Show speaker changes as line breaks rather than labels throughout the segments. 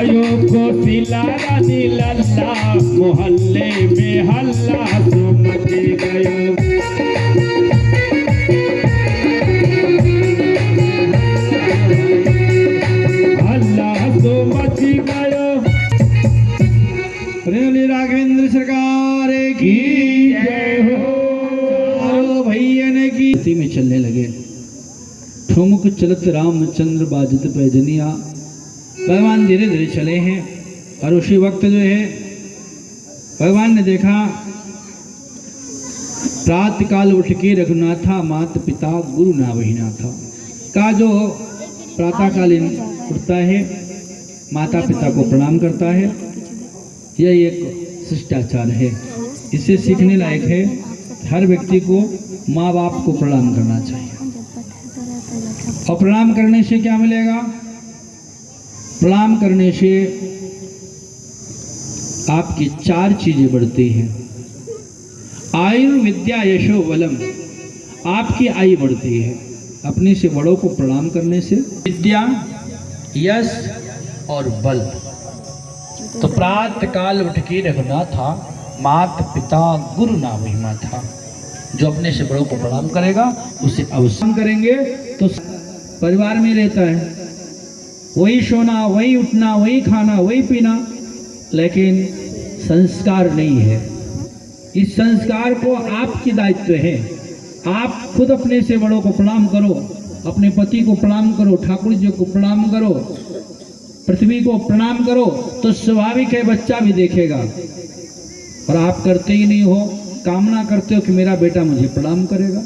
गयो कोसिला रानी लल्ला, मोहल्ले में हल्ला सो मच गयो। हल्ला सो मच गयो।
प्रेमली राघवेंद्र सरकार की जय हो। चारों भैया ने की में चलने लगे। ठुमक चलत रामचंद्र बाजत पैजनिया। भगवान धीरे धीरे चले हैं और उसी वक्त जो है भगवान ने देखा प्रातः काल उठ के रघुनाथा मात पिता गुरु ना वही नाथा का जो प्रातःकालीन उठता है माता पिता को प्रणाम करता है, यह एक शिष्टाचार है। इससे सीखने लायक है। हर व्यक्ति को माँ बाप को प्रणाम करना चाहिए। और प्रणाम करने से क्या मिलेगा? प्रणाम करने से आपकी 4 चीजें बढ़ती हैं। आयु विद्या यशो बलम, आपकी आयु बढ़ती है। अपने से बड़ों को प्रणाम करने से विद्या यश और बल। तो प्रातः काल उठ के रघुनाथा मात पिता गुरु ना वही माथा। जो अपने से बड़ों को प्रणाम करेगा उसे अवश्य करेंगे तो परिवार में रहता है। वही सोना, वही उठना, वही खाना, वही पीना, लेकिन संस्कार नहीं है। इस संस्कार को आपकी दायित्व है। आप खुद अपने से बड़ों को प्रणाम करो, अपने पति को प्रणाम करो, ठाकुर जी को प्रणाम करो, पृथ्वी को प्रणाम करो, तो स्वाभाविक है बच्चा भी देखेगा। और आप करते ही नहीं हो, कामना करते हो कि मेरा बेटा मुझे प्रणाम करेगा,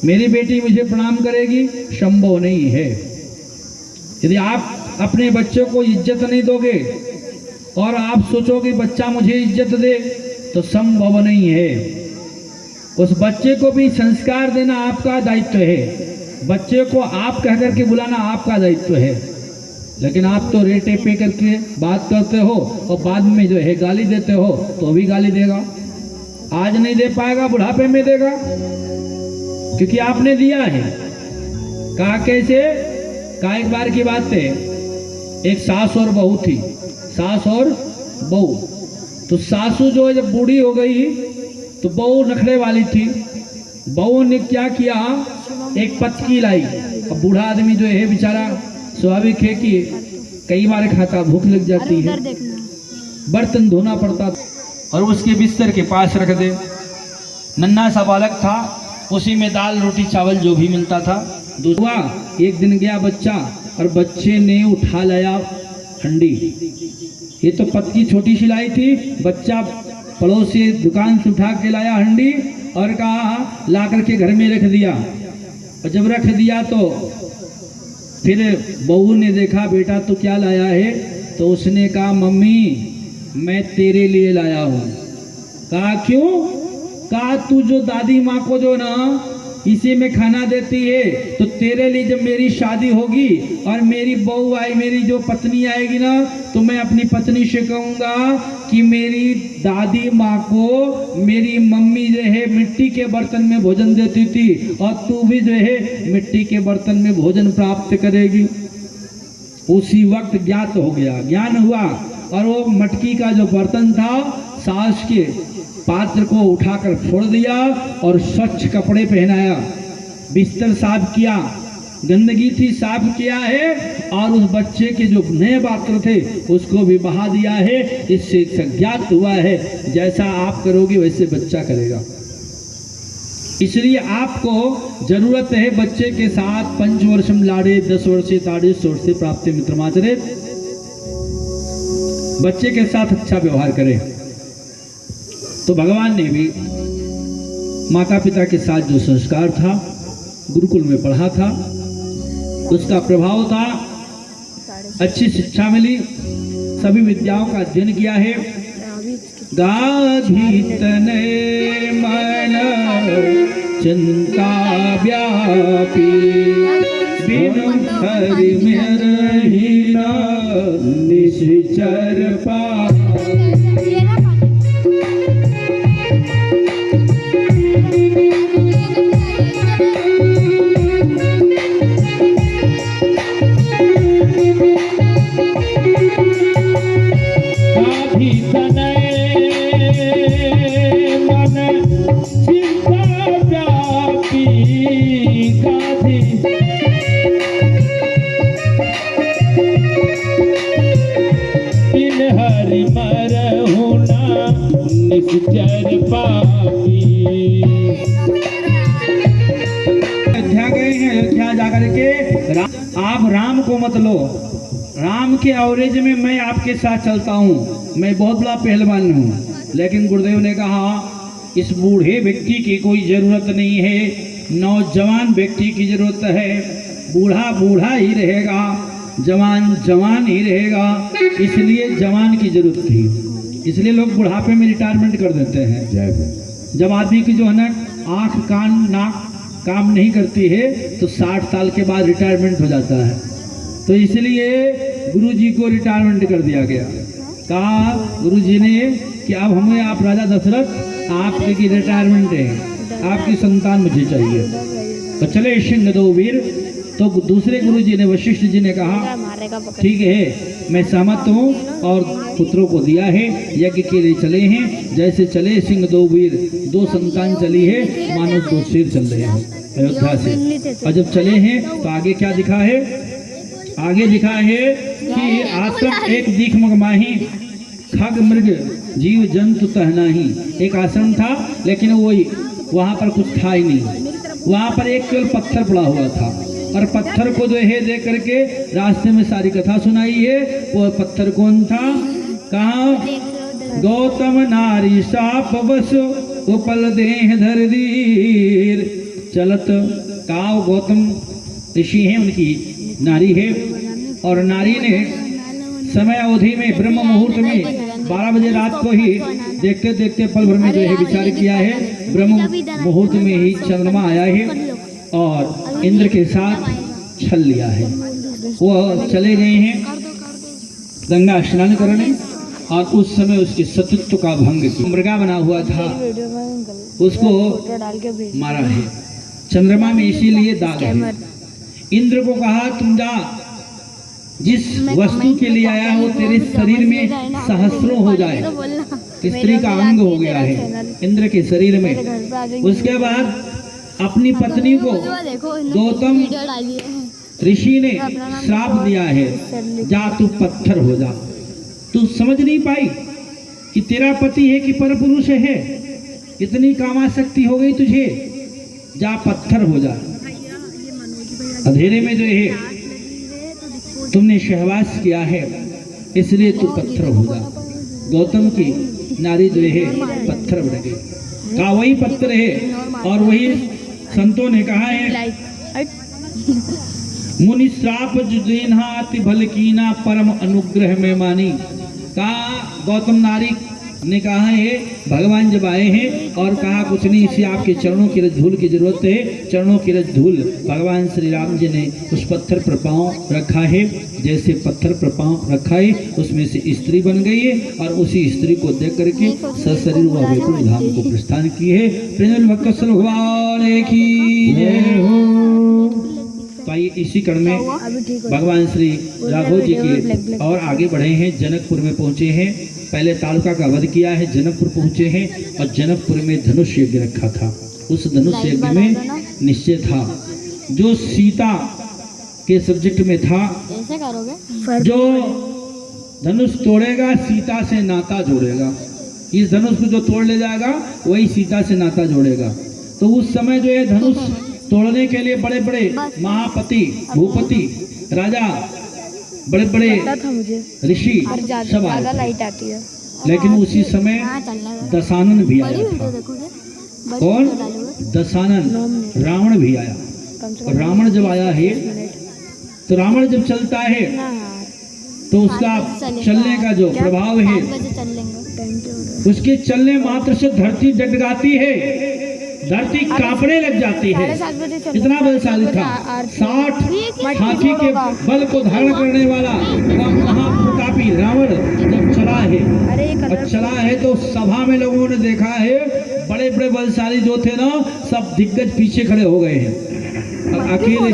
मेरी बेटी मुझे प्रणाम करेगी, संभव नहीं है। यदि आप अपने बच्चों को इज्जत नहीं दोगे और आप सोचोगे बच्चा मुझे इज्जत दे, तो संभव नहीं है। उस बच्चे को भी संस्कार देना आपका दायित्व है। बच्चे को आप कह करके बुलाना आपका दायित्व है। लेकिन आप तो रेटे पे करके बात करते हो और बाद में जो है गाली देते हो, तो भी गाली देगा। आज नहीं दे पाएगा, बुढ़ापे में देगा, क्योंकि आपने दिया है। कहा कैसे? कहा एक बार की बात है, एक सास और बहू थी। सास और बहू। तो सासू जो है जब बूढ़ी हो गई तो बहू नखरे वाली थी। बहू ने क्या किया, एक पतकी लाई। अब बूढ़ा आदमी जो है बेचारा स्वाभाविक है कि कई बार खाता, भूख लग जाती है, बर्तन धोना पड़ता और उसके बिस्तर के पास रख दे। नन्हा सा बालक था, उसी में दाल रोटी चावल जो भी मिलता था। दूसरा एक दिन गया बच्चा और बच्चे ने उठा लाया हंडी। ये तो पतकी छोटी सी लाई थी, बच्चा पड़ोस से दुकान से उठा के लाया हंडी और कहा ला करके घर में रख दिया। और जब रख दिया तो फिर बहू ने देखा बेटा तो क्या लाया है, तो उसने कहा मम्मी मैं तेरे लिए लाया हूँ। कहा क्यों? कहा तू जो दादी माँ को जो ना इसी में खाना देती है, तो तेरे लिए जब मेरी शादी होगी और मेरी बहू आई, मेरी जो पत्नी आएगी ना, तो मैं अपनी पत्नी से कहूँगा कि मेरी दादी माँ को मेरी मम्मी जो है मिट्टी के बर्तन में भोजन देती थी और तू भी जो है मिट्टी के बर्तन में भोजन प्राप्त करेगी। उसी वक्त ज्ञात हो गया, ज्ञान हुआ और वो मटकी का जो बर्तन था सास के पात्र को उठाकर फोड़ दिया और स्वच्छ कपड़े पहनाया, बिस्तर साफ किया, गंदगी थी साफ किया है और उस बच्चे के जो नए पात्र थे उसको भी बहा दिया है। इससे ज्ञात हुआ है जैसा आप करोगे वैसे बच्चा करेगा। इसलिए आपको जरूरत है बच्चे के साथ पंचवर्षम लाड़े 10 वर्षे ताड़े 100 वर्षे प्राप्त मित्रमाचरे। बच्चे के साथ अच्छा व्यवहार करें। तो भगवान ने भी माता पिता के साथ जो संस्कार था, गुरुकुल में पढ़ा था, उसका प्रभाव था, अच्छी शिक्षा मिली, सभी विद्याओं का अध्ययन किया है। गाधी तने मन चिंता व्यापी, बिनु हरि में रहीना निश्चर पाई। आप राम को मत लो, राम के एवरेज में मैं आपके साथ चलता हूँ, मैं बहुत बड़ा पहलवान हूँ। लेकिन गुरुदेव ने कहा इस बूढ़े व्यक्ति की कोई ज़रूरत नहीं है, नौजवान व्यक्ति की ज़रूरत है। बूढ़ा बूढ़ा ही रहेगा, जवान जवान ही रहेगा, इसलिए जवान की जरूरत थी। इसलिए लोग बुढ़ापे में रिटायरमेंट कर देते हैं। जब आदमी की जो है ना आँख कान नाक काम नहीं करती है तो 60 साल के बाद रिटायरमेंट हो जाता है। तो इसलिए गुरु जी को रिटायरमेंट कर दिया गया। कहा गुरु जी ने कि अब हमें आप राजा दशरथ आपकी रिटायरमेंट है, आपकी संतान मुझे चाहिए। तो चले सिंह दो वीर। तो दूसरे गुरु जी ने वशिष्ठ जी ने कहा ठीक है मैं सहमत हूँ और पुत्रों को दिया है, यज्ञ के लिए चले हैं। जैसे चले सिंह दो वीर, 2 संतान चली है मानो 2 शेर चल रहे हैं अयोध्या से। और जब चले हैं तो आगे क्या दिखा है? आगे दिखा है कि आश्रम एक दीख मगमाही, खग मृग जीव जंतु तहनाही। एक आश्रम था लेकिन वही वहाँ पर कुछ था ही नहीं, वहाँ पर एक केवल पत्थर पड़ा हुआ था। और पत्थर को जो है देख करके रास्ते में सारी कथा सुनाई है। वो पत्थर कौन था? कहा गौतम नारी साप बस उपल देह धर दीर। चलत काव गौतम ऋषि हैं, उनकी नारी है। और नारी ने समय अवधि में ब्रह्म मुहूर्त में 12 बजे रात को ही देखते देखते पल भर में जो है विचार किया है। ब्रह्म मुहूर्त में ही चंद्रमा आया है और इंद्र के साथ छल लिया है। वो चले गए हैं गंगा स्नान करने और उस समय उसके सतीत्व का भंग किया। मृगा बना हुआ था उसको मारा है। चंद्रमा में इसीलिए दाग है। इंद्र को कहा तुम जा, जिस वस्तु के लिए आया हो तेरे शरीर में सहस्रों हो जाए। स्त्री का अंग हो गया है इंद्र के शरीर में। उसके बाद अपनी पत्नी को गौतम ऋषि ने श्राप दिया है, जा तू पत्थर हो जा। तू समझ नहीं पाई कि तेरा पति है कि परपुरुष है, इतनी कामाशक्ति हो गई तुझे, जा पत्थर हो जा। अंधेरे में जो है तुमने सहवास किया है इसलिए तू पत्थर हो जा। गौतम की नारी जो है पत्थर बन गई। का वही पत्थर है और वही संतों ने कहा है मुनि श्राप जुदेन्हा अति भल कीना परम अनुग्रह में मानी। कहा गौतम नारी ने कहा है भगवान जब आए हैं और कहा कुछ नहीं, इसे आपके चरणों की रज धूल की जरूरत है। चरणों की रज धूल भगवान श्री राम जी ने उस पत्थर पर पाँव रखा है। जैसे पत्थर पर पाँव रखा है उसमें से स्त्री बन गई है और उसी स्त्री को देख करके सशरीर वह वैकुंठ धाम को प्रस्थान की है। प्रेम भक्त भगवान की जय हो। तो आइए इसी क्रम में भगवान श्री राघव जी के और आगे बढ़े हैं, जनकपुर में पहुंचे हैं। पहले तालुका का वध किया है, जनकपुर पहुंचे हैं और जनकपुर में धनुष यज्ञ रखा था। उस धनुष यज्ञ में निश्चय था जो सीता के सब्जेक्ट में था, जो धनुष तोड़ेगा सीता से नाता जोड़ेगा। इस धनुष को जो तोड़ ले जाएगा वही सीता से नाता जोड़ेगा। तो उस समय जो है धनुष तोड़ने के लिए बड़े बड़े महापति भूपति राजा बड़े बड़े ऋषि सब आए, लेकिन उसी समय दशानन भी आया था। कौन? दशानन, रावण भी आया। और रावण जब आया है तो रावण जब चलता है तो उसका चलने का जो प्रभाव है उसके चलने मात्र से धरती जगमगाती है, धरती कांपने लग जाती है। इतना बलशाली था। 60 हाथी के बल को धारण करने वाला महाप्रतापी रावण जब चला है और चला है तो सभा में लोगों ने देखा है बड़े बड़े बलशाली जो थे ना सब दिग्गज पीछे खड़े हो गए हैं और अकेले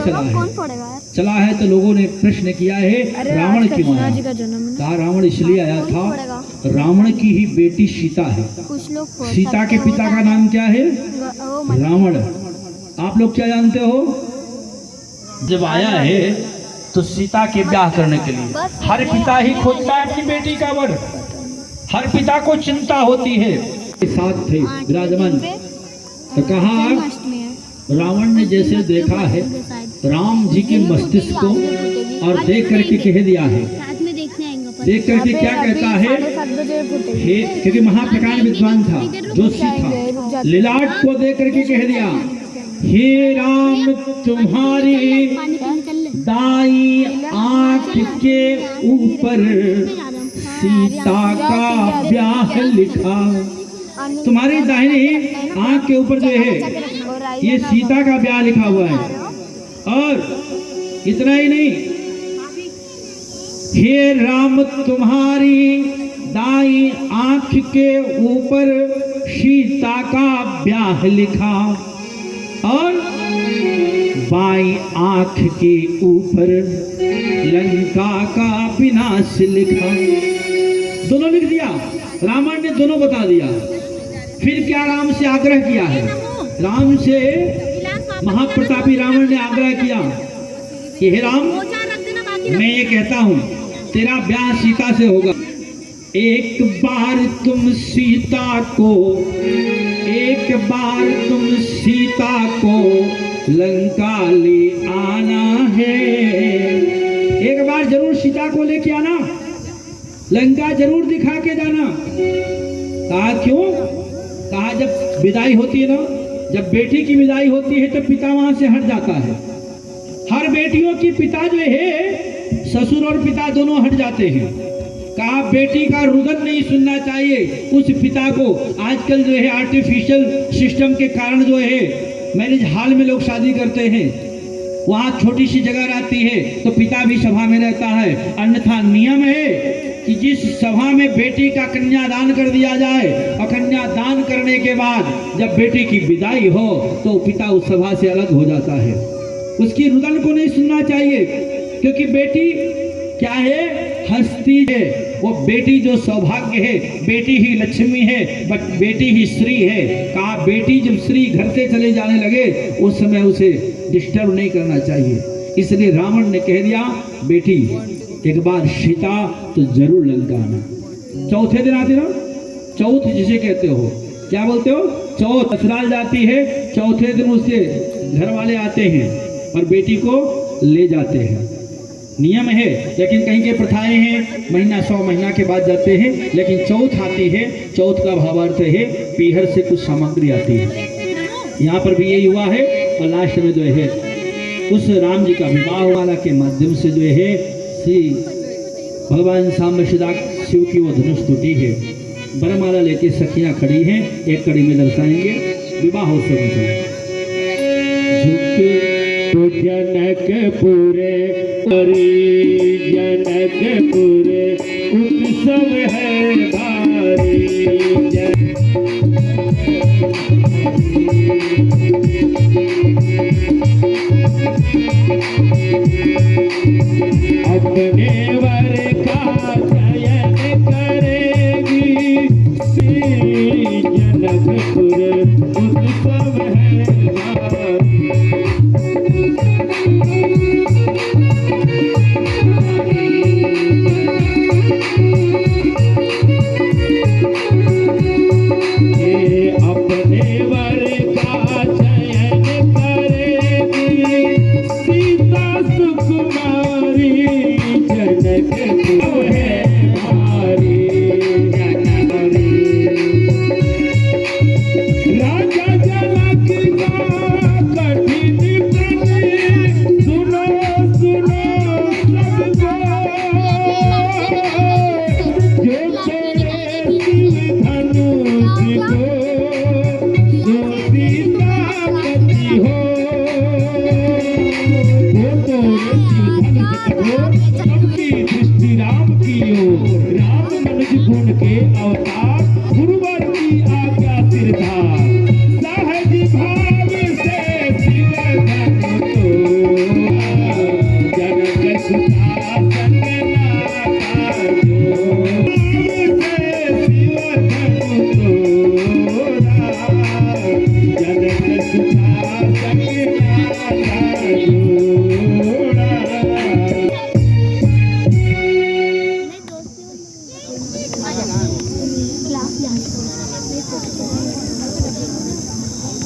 चला है तो लोगों ने प्रश्न किया है रावण क्यों आया? कहा रावण इसलिए आया था, रावण की ही बेटी सीता है। सीता के पिता का नाम क्या है? रावण। आप लोग क्या जानते हो? जब आया है तो सीता के ब्याह करने के लिए हर पिता ही खोजता है अपनी बेटी का वर, हर पिता को चिंता होती है। साथ थे विराजमान। तो कहा रावण ने जैसे देखा है राम जी के मस्तिष्क को और देख करके कह दिया है,
साथ में देखने आएंगे।
देख करके क्या कहता है, हे, क्योंकि महाप्रकांड विद्वान था, जोशी था, लिलाट को देख करके कह दिया, हे राम तुम्हारी
पानी पीने चल ले।
दाई आंख के ऊपर सीता का ब्याह लिखा। तुम्हारी दाहिनी आंख के ऊपर जो है ये सीता का ब्याह लिखा हुआ है। और इतना ही नहीं, हे राम तुम्हारी दाई आंख के ऊपर सीता का ब्याह लिखा और बाई आंख के ऊपर लंका का विनाश लिखा। दोनों लिख दिया, रावण ने दोनों बता दिया। फिर क्या राम से आग्रह किया है, राम से महाप्रतापी रावण ने आग्रह किया कि हे राम, मैं ये कहता हूं तेरा ब्याह सीता से होगा। एक बार तुम सीता को, एक बार तुम सीता को लंका ले आना है। एक बार जरूर सीता को लेके आना, लंका जरूर दिखा के जाना। कहा क्यों? कहा जब विदाई होती है ना, जब बेटी की विदाई होती है तो पिता वहां से हट जाता है। हर बेटियों की पिता जो है, ससुर और पिता दोनों हट जाते हैं। कहा बेटी का रुदन नहीं सुनना चाहिए उस पिता को। आजकल जो है आर्टिफिशियल सिस्टम के कारण जो है मैरिज हॉल में लोग शादी करते हैं, वहाँ छोटी सी जगह रहती है तो पिता भी सभा में रहता है। अन्यथा नियम है कि जिस सभा में बेटी का कन्यादान कर दिया जाए और कन्यादान करने के बाद जब बेटी की विदाई हो तो पिता उस सभा से अलग हो जाता है। उसकी रुदन को नहीं सुनना चाहिए, क्योंकि बेटी क्या है, हस्ती है। वो बेटी जो सौभाग्य है, बेटी ही लक्ष्मी है, बट बेटी ही श्री है। कहा बेटी जब श्री घर से चले जाने लगे उस समय उसे डिस्टर्ब नहीं करना चाहिए। इसलिए रावण ने कह दिया बेटी एक बार सीता तो जरूर लंका आना। चौथे दिन आती ना, चौथ जिसे कहते हो, क्या बोलते हो, चौथ। ससुराल जाती है, चौथे दिन उसके घर वाले आते हैं और बेटी को ले जाते हैं। नियम है, लेकिन कहीं के प्रथाएं हैं महीना 100 महीना के बाद जाते हैं, लेकिन चौथ आती है। चौथ का भावार्थ है पीहर से कुछ सामग्री आती है। यहाँ पर भी यही हुआ है। और लास्ट में जो है उस राम जी का विवाह वाला के माध्यम से जो है श्री भगवान साम्ब सदा शिव की वो धनुष टूटी है। बरमाला लेके सखियां खड़ी हैं, एक कड़ी में दर्शाएंगे विवाहोत्सव में।
तो जनकपुरे जनकपुरे उत्सव है भारी। अपने वर का चयन करेगी श्री जनकपुर उत्सव है भारी।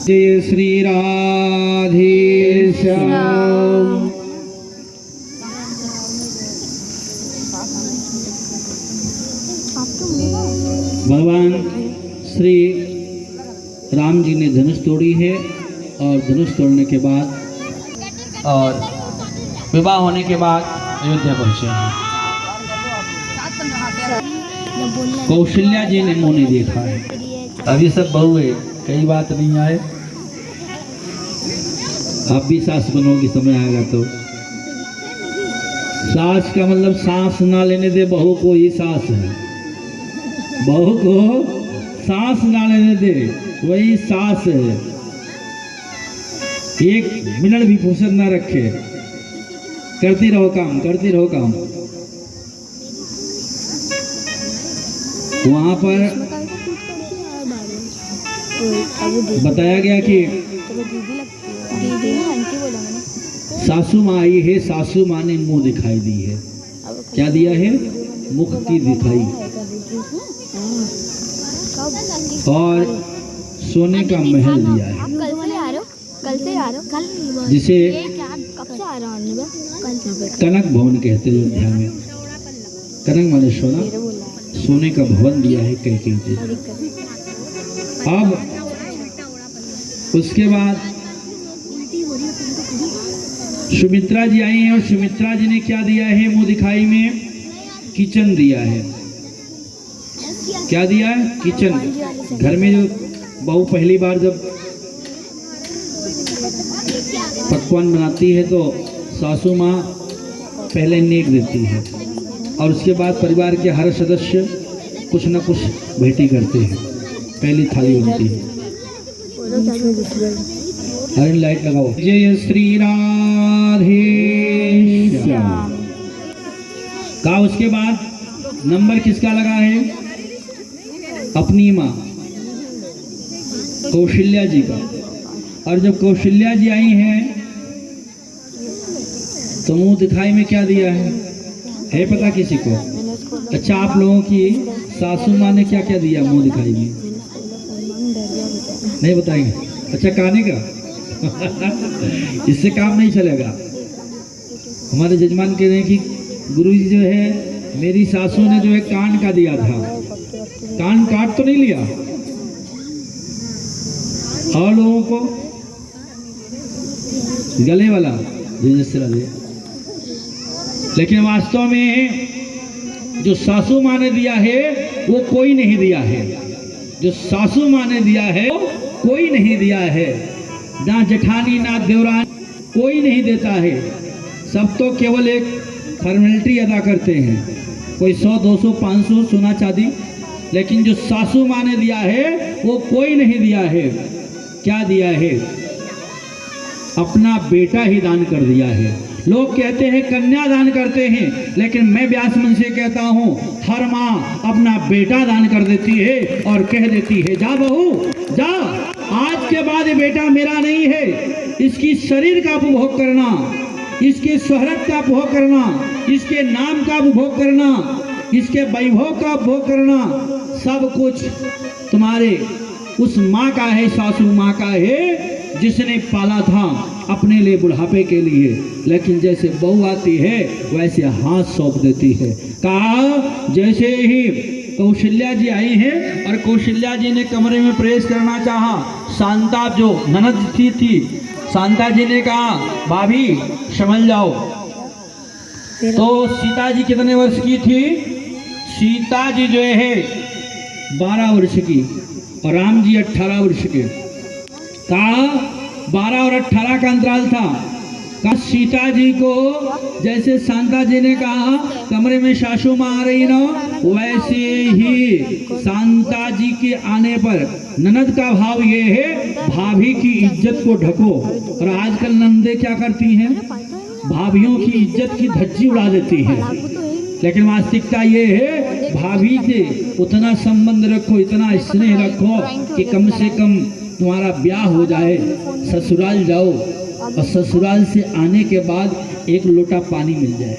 जय श्री राधे श्याम। भगवान श्री राम जी ने धनुष तोड़ी है और धनुष तोड़ने के बाद और विवाह होने के बाद अयोध्या पहुंचे हैं। कौशल्या जी ने मुंह नहीं देखा है। अभी सब बहू है, कई बात नहीं आए। आप भी सास बनोगी, समय आएगा तो। सास का मतलब सांस ना लेने दे बहू को ही सास है। बहू को सांस ना लेने दे वही सास है। एक मिनट भी फुर्सत ना रखे, करती रहो काम, करती रहो काम। वहां पर बताया गया कि सासू माँ आई है, सासू माँ ने मुंह दिखाई दी है। क्या दिया है? मुख की दिखाई। और सोने का महल दिया है,
कल से आ रहे हो? कल
जिसे
कब से आ रहा हूँ?
कनक भवन कहते हैं अयोध्या में। कनक माने सोना, सोने का भवन दिया है कैकेयी जी। अब उसके बाद सुमित्रा जी आई हैं और सुमित्रा जी ने क्या दिया है? मुंह दिखाई में किचन दिया है। क्या दिया है? किचन। घर में जो बहू पहली बार जब पकवान बनाती है तो सासू माँ पहले नेक देती है और उसके बाद परिवार के हर सदस्य कुछ न कुछ भेंटी करते हैं। पहली थाली बनती है। हर लाइट लगाओ। जय श्री राधे श्याम। कहा उसके बाद नंबर किसका लगा है? अपनी माँ कौशल्या जी का। और जब कौशल्या जी आई हैं तो मुंह दिखाई में क्या दिया है पता किसी को? अच्छा, आप लोगों की सासू माँ ने क्या क्या दिया मुंह दिखाई में? नहीं बताएंगे? अच्छा, खाने का इससे काम नहीं चलेगा। हमारे जजमान कह रहे हैं कि गुरुजी जो है मेरी सासू ने जो है कान का दिया था। कान काट तो नहीं लिया। और लोगों को गले वाला दे। लेकिन वास्तव में जो सासू माँ ने दिया है वो कोई नहीं दिया है। जो सासू माँ ने दिया है वो कोई नहीं दिया है। ना जेठानी ना देवरानी, कोई नहीं देता है। सब तो केवल एक फॉर्मेलिटी अदा करते हैं, कोई 100 200 500 सोना चांदी। लेकिन जो सासू माँ ने दिया है वो कोई नहीं दिया है। क्या दिया है? अपना बेटा ही दान कर दिया है। लोग कहते हैं कन्या दान करते हैं, लेकिन मैं व्यास मन से कहता हूँ हर माँ अपना बेटा दान कर देती है और कह देती है जा बहू जा, आज के बाद ये बेटा मेरा नहीं है। इसकी शरीर का उपभोग करना, इसके शोहरत का उपभोग करना, इसके नाम का उपभोग करना, इसके वैभव का उपभोग करना, सब कुछ तुम्हारे उस माँ का है, सासू माँ का है जिसने पाला था अपने लिए बुढ़ापे के लिए। लेकिन जैसे बहू आती है वैसे हाथ सौंप देती है। कहा जैसे ही कौशल्या जी आई हैं और कौशल्या जी ने कमरे में प्रवेश करना चाहा, शांता जो ननद थी शांता जी ने कहा भाभी समझ जाओ। तो सीता जी कितने वर्ष की थी? सीता जी जो है 12 वर्ष की और राम जी 18 वर्ष के। कहा 12 और 18 का अंतराल था। कहा सीता जी को जैसे शांता जी ने कहा कमरे में सासू माँ आ रही ना, वैसे ही शांता जी के आने पर ननद का भाव ये है भाभी की इज्जत को ढको। और आजकल नंदे क्या करती हैं? भाभियों की इज्जत की धज्जी उड़ा देती है। लेकिन वास्तविकता ये है भाभी से उतना संबंध रखो, इतना स्नेह रखो कि कम से कम तुम्हारा ब्याह हो जाए, ससुराल जाओ और ससुराल से आने के बाद एक लोटा पानी मिल जाए।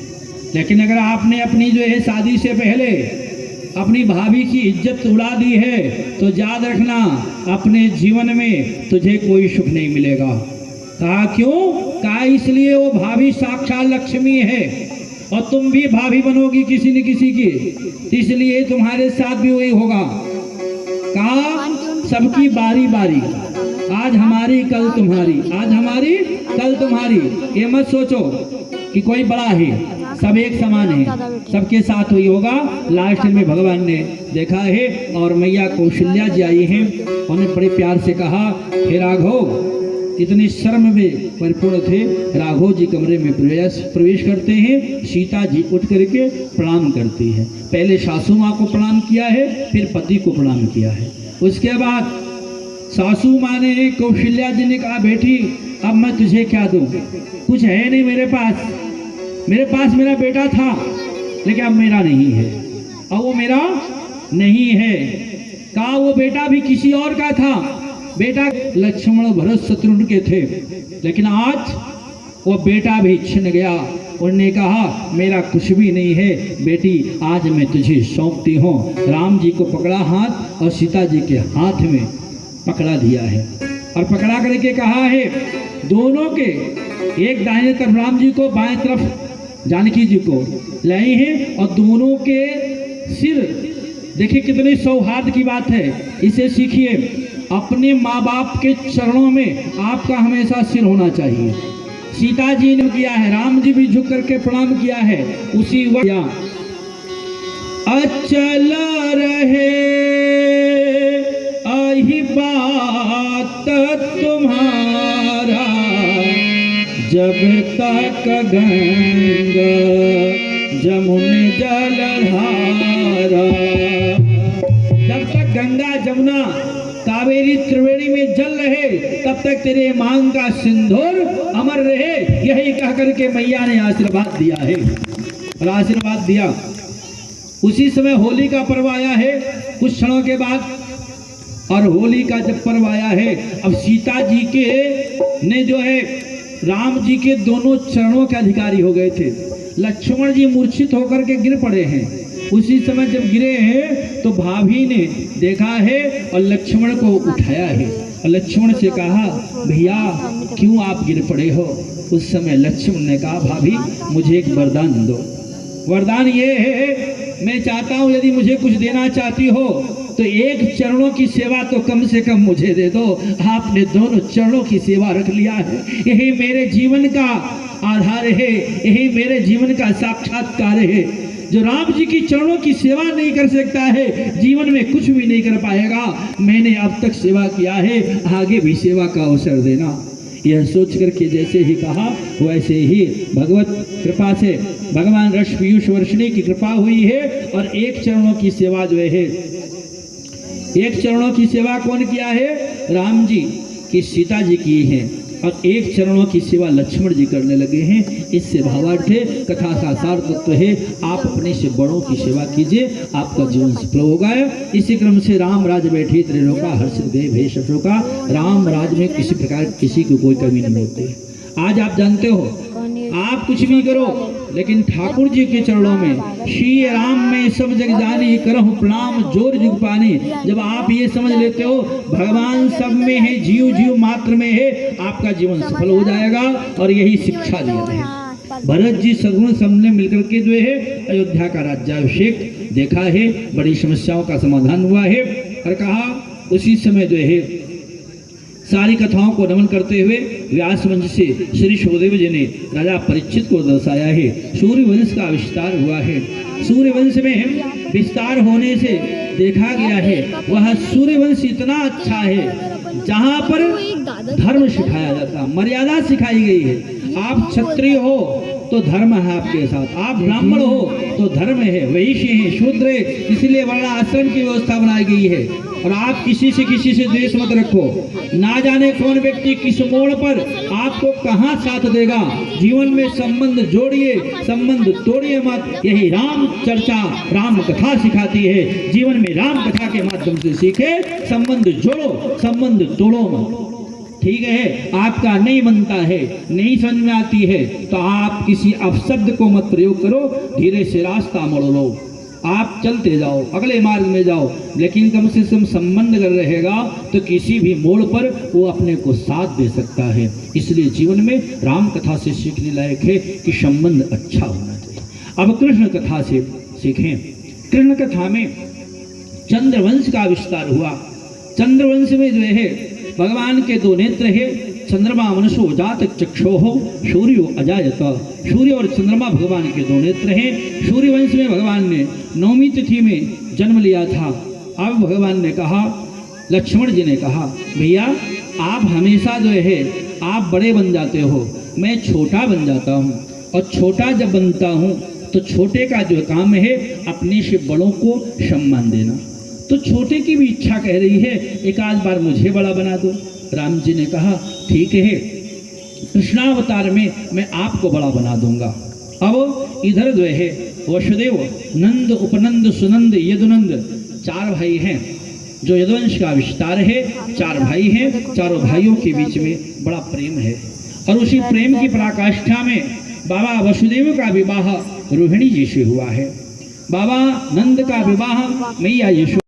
लेकिन अगर आपने अपनी जो है शादी से पहले अपनी भाभी की इज्जत उड़ा दी है तो याद रखना अपने जीवन में तुझे कोई सुख नहीं मिलेगा। कहा क्यों? कहा इसलिए वो भाभी साक्षात लक्ष्मी है। और तुम भी भाभी बनोगी किसी न किसी की, तो इसलिए तुम्हारे साथ भी वही होगा। कहा सबकी बारी बारी, आज हमारी कल तुम्हारी, आज हमारी कल तुम्हारी। ये मत सोचो कि कोई बड़ा है, सब एक समान है, सबके साथ वही होगा। लास्ट में भगवान ने देखा है और मैया कौशल्या जी आई हैं, उन्होंने बड़े प्यार से कहा, हे राघव, इतने शर्म में परिपूर्ण थे। राघव जी कमरे में प्रवेश करते हैं, सीता जी उठ करके प्रणाम करती है। पहले सासू माँ को प्रणाम किया है, फिर पति को प्रणाम किया है। उसके बाद सासू माँ ने कौशल्या जी ने कहा, बेटी अब मैं तुझे क्या दूं, कुछ है नहीं मेरे पास, मेरे पास मेरा बेटा था लेकिन अब मेरा नहीं है, अब वो मेरा नहीं है। कहा वो बेटा भी किसी और का था, बेटा लक्ष्मण भरत शत्रुघ्न के थे, लेकिन आज वो बेटा भी छिन गया। उन्होंने कहा मेरा कुछ भी नहीं है बेटी, आज मैं तुझे सौंपती हूँ। राम जी को पकड़ा हाथ और सीता जी के हाथ में पकड़ा दिया है और पकड़ा करके कहा है दोनों के, एक दाहिने तरफ राम जी को, बाएं तरफ जानकी जी को लाई है और दोनों के सिर, देखिए कितनी सौहार्द की बात है, इसे सीखिए। अपने माँ बाप के चरणों में आपका हमेशा सिर होना चाहिए। सीता जी ने किया है, राम जी भी झुक करके प्रणाम किया है। उसी वक्त अचल रहे आही बात तुम्हारा, जब तक गंगा जमुन जलधारा, जब तक गंगा जमुना कावेरी त्रिवेणी में जल रहे तब तक तेरे मांग का सिंदूर अमर रहे, यही कह करके मैया ने आशीर्वाद दिया है। और आशीर्वाद दिया उसी समय होली का पर्व आया है कुछ क्षणों के बाद। और होली का जब पर्व आया है, अब सीता जी के ने जो है राम जी के दोनों चरणों के अधिकारी हो गए थे। लक्ष्मण जी मूर्छित होकर के गिर पड़े हैं। उसी समय जब गिरे हैं तो भाभी ने देखा है और लक्ष्मण को उठाया है और लक्ष्मण से कहा, भैया क्यों आप गिर पड़े हो। उस समय लक्ष्मण ने कहा, भाभी मुझे एक वरदान दो। वरदान ये है, मैं चाहता हूँ यदि मुझे कुछ देना चाहती हो तो एक चरणों की सेवा तो कम से कम मुझे दे दो। आपने दोनों चरणों की सेवा रख लिया है, यही मेरे जीवन का आधार है, यही मेरे जीवन का साक्षात्कार है। जो राम जी की चरणों की सेवा नहीं कर सकता है जीवन में कुछ भी नहीं कर पाएगा। मैंने अब तक सेवा किया है, आगे भी सेवा का अवसर देना। यह सोच करके जैसे ही कहा वैसे ही भगवत कृपा से भगवान रस पीयूष वर्षिणी की कृपा हुई है और एक चरणों की सेवा जो है, एक चरणों की सेवा कौन किया है, राम जी की सीता जी की है और एक चरणों की सेवा लक्ष्मण जी करने लगे हैं। इससे भावार्थ है, कथा का सार तत्व है, आप अपने से बड़ों की सेवा कीजिए, आपका जीवन सफल होगा। इसी क्रम से राम राज बैठे त्रिलोका हर्षित गए भेष अशोका। राम राज में किसी प्रकार किसी को कोई कमी नहीं होती। आज आप जानते हो आप कुछ भी करो लेकिन ठाकुर जी के चरणों में श्री राम में सब जग जाने करहु प्रणाम जोर जुग पाने। जब आप ये समझ लेते हो भगवान सब में है, जीव जीव मात्र में है, आपका जीवन सफल हो जाएगा। और यही शिक्षा दिया है। भरत जी शत्रुघ्न सबने मिलकर के जो है अयोध्या का राज्याभिषेक देखा है, बड़ी समस्याओं का समाधान हुआ है। और कहा उसी समय जो है सारी कथाओं को नमन करते हुए व्यास मंच से श्री सुखदेव जी ने राजा परीक्षित को दर्शाया है। सूर्यवंश का विस्तार हुआ है। सूर्यवंश में विस्तार होने से देखा गया है वह सूर्यवंश इतना अच्छा है जहाँ पर धर्म सिखाया जाता, मर्यादा सिखाई गई है। आप क्षत्रिय हो तो धर्म है आपके साथ, आप ब्राह्मण हो तो धर्म है, वैश्य है, शूद्र है, इसलिए वर्णाश्रम की व्यवस्था बनाई गई है। और आप किसी से द्वेष मत रखो। ना जाने कौन व्यक्ति किस मोड़ पर आपको कहाँ साथ देगा। जीवन में संबंध जोड़िए, संबंध तोड़िए मत। यही राम चर्चा राम कथा सिखाती है। जीवन में राम कथा के माध्यम से सीखे, संबंध जोड़ो, संबंध तोड़ो मत। ठीक है, आपका नहीं बनता है, नहीं समझ में आती है तो आप किसी अपशब्द को मत प्रयोग करो, धीरे से रास्ता मोड़ लो, आप चलते जाओ, अगले मार्ग में जाओ। लेकिन कम से कम संबंध अगर रहेगा तो किसी भी मोड़ पर वो अपने को साथ दे सकता है। इसलिए जीवन में राम कथा से सीखने लायक है कि संबंध अच्छा होना चाहिए। अब कृष्ण कथा से सीखें। कृष्ण कथा में चंद्रवंश का विस्तार हुआ। चंद्रवंश में जो है भगवान के दो नेत्र है, चंद्रमा मनसो जात चक्षो हो सूर्यो अजायत। सूर्य और चंद्रमा भगवान के दो नेत्र हैं। सूर्य वंश में भगवान ने 9वीं तिथि में जन्म लिया था। अब भगवान ने कहा, लक्ष्मण जी ने कहा, भैया आप हमेशा जो है आप बड़े बन जाते हो, मैं छोटा बन जाता हूँ, और छोटा जब बनता हूँ तो छोटे का जो काम है अपने से बड़ों को सम्मान देना। तो छोटे की भी इच्छा कह रही है एक आध बार मुझे बड़ा बना दो। राम जी ने कहा ठीक है, कृष्णावतार में मैं आपको बड़ा बना दूंगा। अब इधर जो है वसुदेव, नंद, उपनंद, सुनंद, यदुनंद 4 भाई हैं। जो यदुवंश का विस्तार है, 4 भाई हैं। चारों भाइयों के बीच में बड़ा प्रेम है, और उसी प्रेम की पराकाष्ठा में बाबा वसुदेव का विवाह रोहिणी जी से हुआ है। बाबा नंद का विवाह मैया यशोदा